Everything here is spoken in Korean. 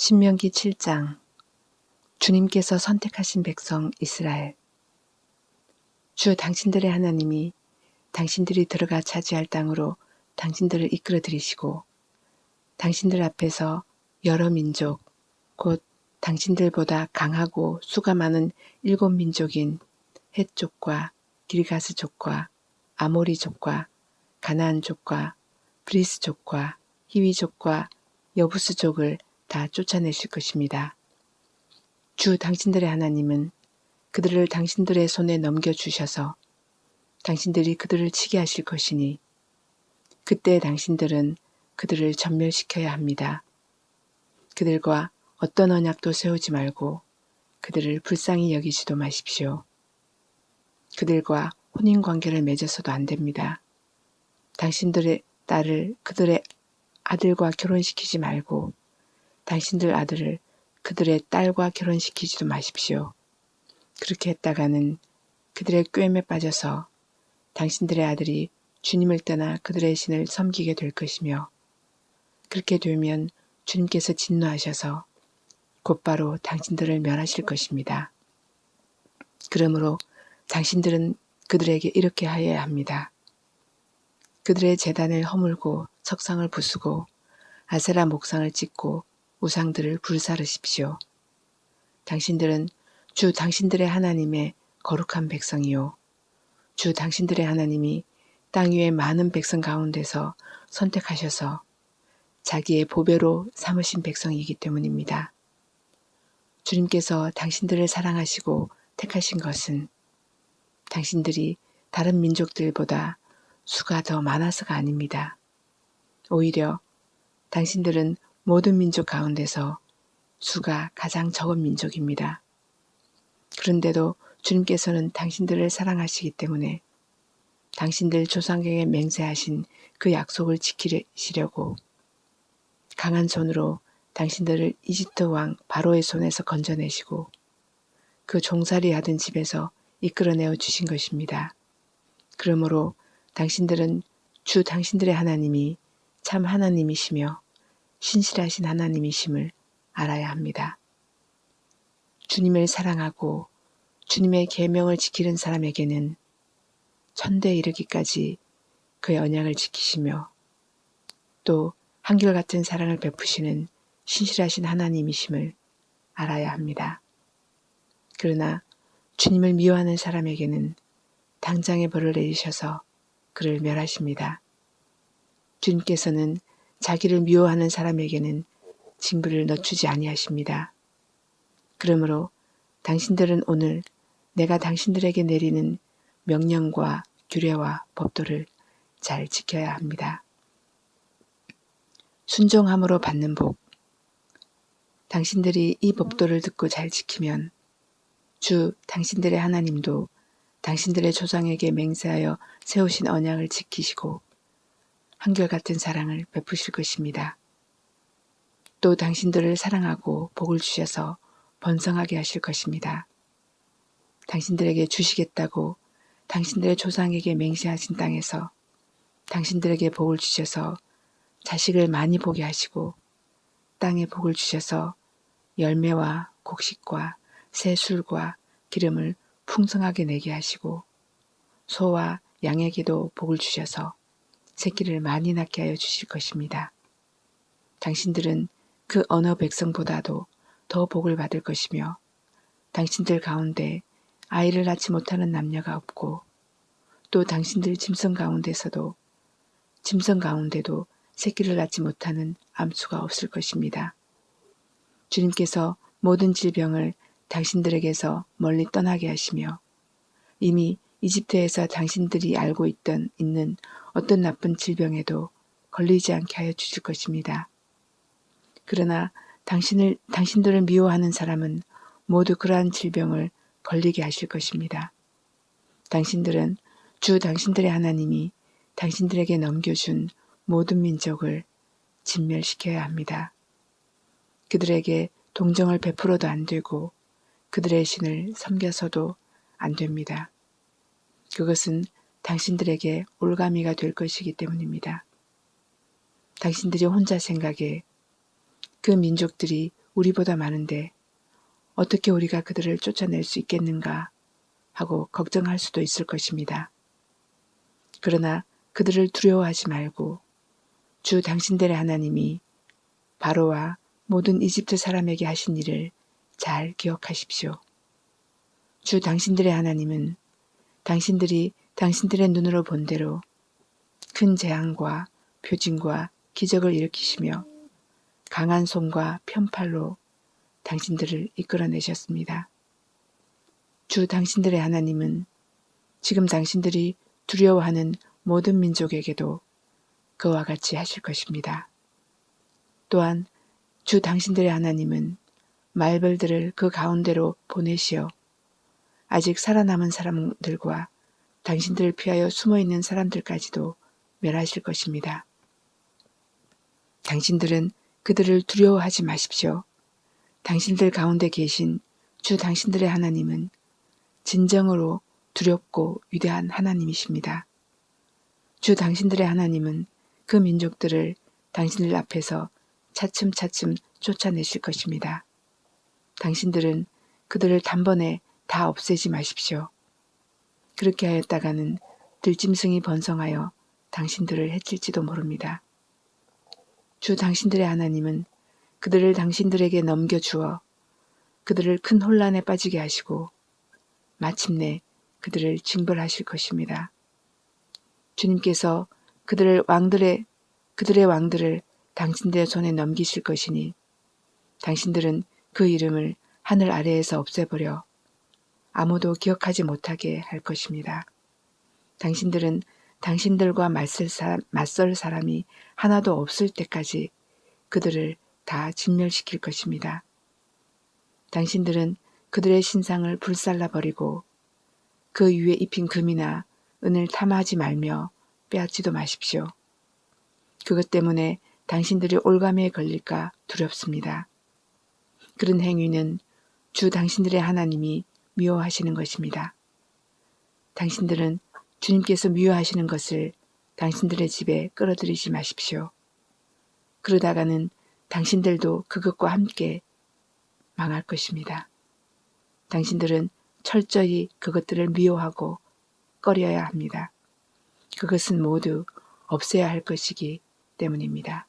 신명기 7장. 주님께서 선택하신 백성 이스라엘. 주 당신들의 하나님이 당신들이 들어가 차지할 땅으로 당신들을 이끌어 들이시고 당신들 앞에서 여러 민족, 곧 당신들보다 강하고 수가 많은 7민족인 헷족과 길가스족과 아모리족과 가나안족과 브리스족과 히위족과 여부스족을 다 쫓아내실 것입니다. 주 당신들의 하나님은 그들을 당신들의 손에 넘겨주셔서 당신들이 그들을 치게 하실 것이니 그때 당신들은 그들을 전멸시켜야 합니다. 그들과 어떤 언약도 세우지 말고 그들을 불쌍히 여기지도 마십시오. 그들과 혼인관계를 맺어서도 안 됩니다. 당신들의 딸을 그들의 아들과 결혼시키지 말고 당신들 아들을 그들의 딸과 결혼시키지도 마십시오. 그렇게 했다가는 그들의 꾀임에 빠져서 당신들의 아들이 주님을 떠나 그들의 신을 섬기게 될 것이며 그렇게 되면 주님께서 진노하셔서 곧바로 당신들을 멸하실 것입니다. 그러므로 당신들은 그들에게 이렇게 하여야 합니다. 그들의 제단을 허물고 석상을 부수고 아세라 목상을 찍고 우상들을 불사르십시오. 당신들은 주 당신들의 하나님의 거룩한 백성이요. 주 당신들의 하나님이 땅 위의 많은 백성 가운데서 선택하셔서 자기의 보배로 삼으신 백성이기 때문입니다. 주님께서 당신들을 사랑하시고 택하신 것은 당신들이 다른 민족들보다 수가 더 많아서가 아닙니다. 오히려 당신들은 모든 민족 가운데서 수가 가장 적은 민족입니다. 그런데도 주님께서는 당신들을 사랑하시기 때문에 당신들 조상에게 맹세하신 그 약속을 지키시려고 강한 손으로 당신들을 이집트 왕 바로의 손에서 건져내시고 그 종살이 하던 집에서 이끌어내어 주신 것입니다. 그러므로 당신들은 주 당신들의 하나님이 참 하나님이시며 신실하신 하나님이심을 알아야 합니다. 주님을 사랑하고 주님의 계명을 지키는 사람에게는 천대에 이르기까지 그의 언약을 지키시며 또 한결같은 사랑을 베푸시는 신실하신 하나님이심을 알아야 합니다. 그러나 주님을 미워하는 사람에게는 당장의 벌을 내리셔서 그를 멸하십니다. 주님께서는 자기를 미워하는 사람에게는 징벌을 늦추지 아니하십니다. 그러므로 당신들은 오늘 내가 당신들에게 내리는 명령과 규례와 법도를 잘 지켜야 합니다. 순종함으로 받는 복. 당신들이 이 법도를 듣고 잘 지키면 주 당신들의 하나님도 당신들의 조상에게 맹세하여 세우신 언약을 지키시고 한결같은 사랑을 베푸실 것입니다. 또 당신들을 사랑하고 복을 주셔서 번성하게 하실 것입니다. 당신들에게 주시겠다고 당신들의 조상에게 맹세하신 땅에서 당신들에게 복을 주셔서 자식을 많이 보게 하시고 땅에 복을 주셔서 열매와 곡식과 새 술과 기름을 풍성하게 내게 하시고 소와 양에게도 복을 주셔서 새끼를 많이 낳게 하여 주실 것입니다. 당신들은 그 어느 백성보다도 더 복을 받을 것이며 당신들 가운데 아이를 낳지 못하는 남녀가 없고 또 당신들 짐승 가운데도 새끼를 낳지 못하는 암수가 없을 것입니다. 주님께서 모든 질병을 당신들에게서 멀리 떠나게 하시며 이미 이집트에서 당신들이 알고 있는 어떤 나쁜 질병에도 걸리지 않게 하여 주실 것입니다. 그러나 당신들을 미워하는 사람은 모두 그러한 질병을 걸리게 하실 것입니다. 당신들은 주 당신들의 하나님이 당신들에게 넘겨준 모든 민족을 진멸시켜야 합니다. 그들에게 동정을 베풀어도 안 되고 그들의 신을 섬겨서도 안 됩니다. 그것은 당신들에게 올가미가 될 것이기 때문입니다. 당신들이 혼자 생각에 그 민족들이 우리보다 많은데 어떻게 우리가 그들을 쫓아낼 수 있겠는가 하고 걱정할 수도 있을 것입니다. 그러나 그들을 두려워하지 말고 주 당신들의 하나님이 바로와 모든 이집트 사람에게 하신 일을 잘 기억하십시오. 주 당신들의 하나님은 당신들이 당신들의 눈으로 본 대로 큰 재앙과 표징과 기적을 일으키시며 강한 손과 편팔로 당신들을 이끌어내셨습니다. 주 당신들의 하나님은 지금 당신들이 두려워하는 모든 민족에게도 그와 같이 하실 것입니다. 또한 주 당신들의 하나님은 말벌들을 그 가운데로 보내시어 아직 살아남은 사람들과 당신들을 피하여 숨어있는 사람들까지도 멸하실 것입니다. 당신들은 그들을 두려워하지 마십시오. 당신들 가운데 계신 주 당신들의 하나님은 진정으로 두렵고 위대한 하나님이십니다. 주 당신들의 하나님은 그 민족들을 당신들 앞에서 차츰차츰 쫓아내실 것입니다. 당신들은 그들을 단번에 다 없애지 마십시오. 그렇게 하였다가는 들짐승이 번성하여 당신들을 해칠지도 모릅니다. 주 당신들의 하나님은 그들을 당신들에게 넘겨주어 그들을 큰 혼란에 빠지게 하시고 마침내 그들을 징벌하실 것입니다. 주님께서 그들의 왕들을 당신들의 손에 넘기실 것이니 당신들은 그 이름을 하늘 아래에서 없애버려 아무도 기억하지 못하게 할 것입니다. 당신들은 당신들과 맞설 사람이 하나도 없을 때까지 그들을 다 진멸시킬 것입니다. 당신들은 그들의 신상을 불살라버리고 그 위에 입힌 금이나 은을 탐하지 말며 빼앗지도 마십시오. 그것 때문에 당신들이 올가매에 걸릴까 두렵습니다. 그런 행위는 주 당신들의 하나님이 미워하시는 것입니다. 당신들은 주님께서 미워하시는 것을 당신들의 집에 끌어들이지 마십시오. 그러다가는 당신들도 그것과 함께 망할 것입니다. 당신들은 철저히 그것들을 미워하고 꺼려야 합니다. 그것은 모두 없애야 할 것이기 때문입니다.